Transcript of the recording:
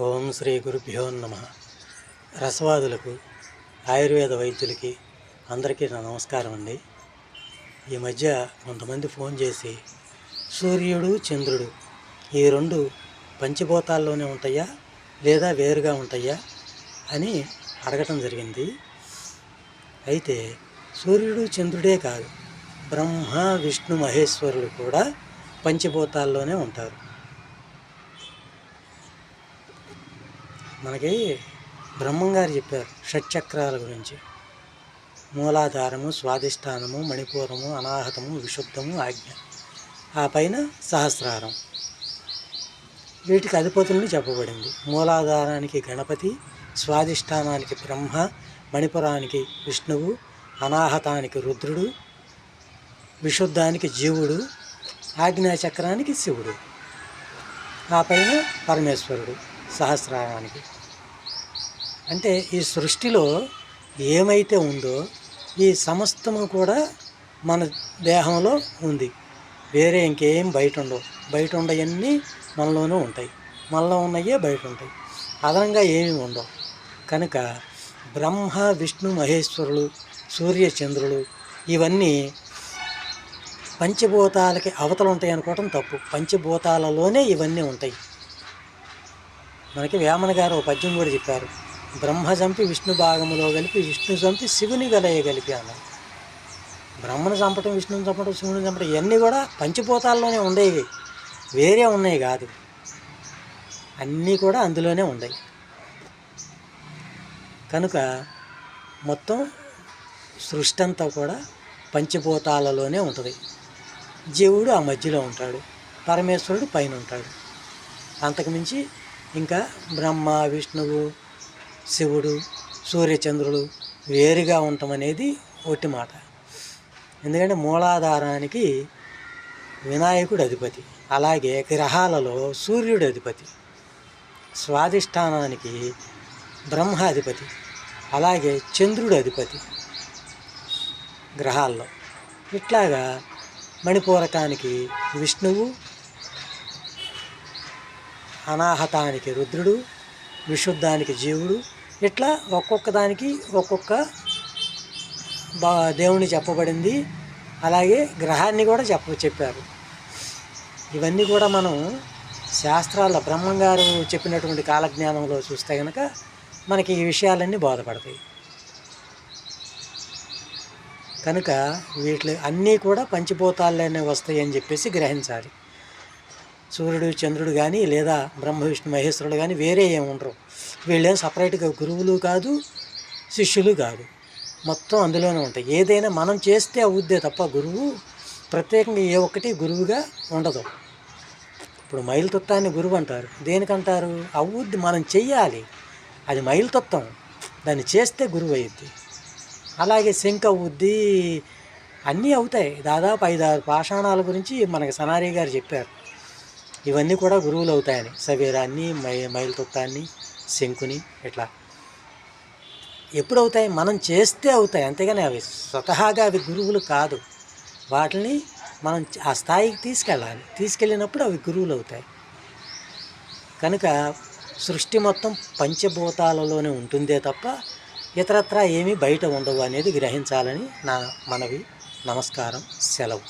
ఓం శ్రీ గురుభ్యో నమ. రసవాదులకు, ఆయుర్వేద వైద్యులకి అందరికీ నా నమస్కారం అండి. ఈ మధ్య కొంతమంది ఫోన్ చేసి సూర్యుడు చంద్రుడు ఈ రెండు పంచభూతాల్లోనే ఉంటాయా లేదా వేరుగా ఉంటాయా అని అడగటం జరిగింది. అయితే సూర్యుడు చంద్రుడే కాదు, బ్రహ్మ విష్ణు మహేశ్వరులు కూడా పంచభూతాల్లోనే ఉంటారు. మనకి బ్రహ్మంగారు చెప్పారు షట్చక్రాల గురించి. మూలాధారము, స్వాధిష్టానము, మణిపూరము, అనాహతము, విశుద్ధము, ఆజ్ఞ, ఆ పైన సహస్రారం. వీటికి అధిపతులను చెప్పబడింది. మూలాధారానికి గణపతి, స్వాధిష్టానానికి బ్రహ్మ, మణిపురానికి విష్ణువు, అనాహతానికి రుద్రుడు, విశుద్ధానికి జీవుడు, ఆజ్ఞాచక్రానికి శివుడు, ఆ పైన పరమేశ్వరుడు సహస్రారానికి. అంటే ఈ సృష్టిలో ఏమైతే ఉందో ఈ సమస్తము కూడా మన దేహంలో ఉంది. వేరే ఇంకేం బయట ఉండవు. బయట ఉండవన్నీ మనలోనూ ఉంటాయి, మనలో ఉన్నయే బయట ఉంటాయి, అదనంగా ఏమీ ఉండవు. కనుక బ్రహ్మ విష్ణు మహేశ్వరులు, సూర్యచంద్రులు ఇవన్నీ పంచభూతాలకి అవతలు ఉంటాయి అనుకోవటం తప్పు. పంచభూతాలలోనే ఇవన్నీ ఉంటాయి. మనకి వేమన గారు ఒక పద్యం కూడా చెప్పారు, బ్రహ్మ చంపి విష్ణు భాగములో కలిపి, విష్ణు చంపి శివుని గలయగలిపి అన్నారు. బ్రహ్మను చంపటం, విష్ణుని చంపటం, శివుని చంపటం ఇవన్నీ కూడా పంచభూతాల్లోనే ఉండేవి, వేరే ఉన్నాయి కాదు. అన్నీ కూడా అందులోనే ఉన్నాయి. కనుక మొత్తం సృష్టి అంతా కూడా పంచభూతాలలోనే ఉంటుంది. జీవుడు ఆ మధ్యలో ఉంటాడు, పరమేశ్వరుడు పైన ఉంటాడు. అంతకుమించి ఇంకా బ్రహ్మ విష్ణువు శివుడు సూర్యచంద్రులు వేరుగా ఉండటం అనేది ఒట్టి మాట. ఎందుకంటే మూలాధారానికి వినాయకుడు అధిపతి, అలాగే గ్రహాలలో సూర్యుడు అధిపతి, స్వాధిష్టానానికి బ్రహ్మ అధిపతి, అలాగే చంద్రుడు అధిపతి గ్రహాల్లో. ఇట్లాగా మణిపూరకానికి విష్ణువు, అనాహతానికి రుద్రుడు, విశుద్ధానికి జీవుడు, ఇట్లా ఒక్కొక్క దానికి ఒక్కొక్క దేవుని చెప్పబడింది. అలాగే గ్రహాన్ని కూడా చెప్పారు. ఇవన్నీ కూడా మనం శాస్త్రాల్లో బ్రహ్మంగారు చెప్పినటువంటి కాలజ్ఞానంలో చూస్తే కనుక మనకి ఈ విషయాలన్నీ బోధపడతాయి. కనుక వీటి అన్నీ కూడా పంచభూతాల్లోనే వస్తాయి అని చెప్పేసి గ్రహించాలి. సూర్యుడు చంద్రుడు కానీ లేదా బ్రహ్మ విష్ణు మహేశ్వరుడు కానీ వేరే ఏమి ఉండరు. వీళ్ళేం సపరేట్గా గురువులు కాదు, శిష్యులు కాదు, మొత్తం అందులోనే ఉంటాయి. ఏదైనా మనం చేస్తే అవుద్దే తప్ప గురువు ప్రత్యేకంగా ఏ ఒక్కటి గురువుగా ఉండదు. ఇప్పుడు మైలుతుత్తాన్ని గురువు అంటారు. దేనికంటారు? అవుద్ది, మనం చెయ్యాలి, అది మైలుతుత్తం, దాన్ని చేస్తే గురువు అయ్యిద్ది. అలాగే శంఖ అవుద్ది, అన్నీ అవుతాయి. దాదాపు 5-6 పాషాణాల గురించి మనకి సనారి గారు చెప్పారు. ఇవన్నీ కూడా గురువులు అవుతాయని, సవీరాన్ని, మైలుతుత్తాన్ని, శంకుని, ఇట్లా ఎప్పుడు అవుతాయి? మనం చేస్తే అవుతాయి, అంతేగాని అవి స్వతహాగా అవి గురువులు కాదు. వాటిని మనం ఆ స్థాయికి తీసుకెళ్ళాలి. తీసుకెళ్ళినప్పుడు అవి గురువులు అవుతాయి. కనుక సృష్టి మొత్తం పంచభూతాలలోనే ఉంటుందే తప్ప ఇతరత్రా ఏమీ బయట ఉండవు అనేది గ్రహించాలని నా మనవి. నమస్కారం, సెలవు.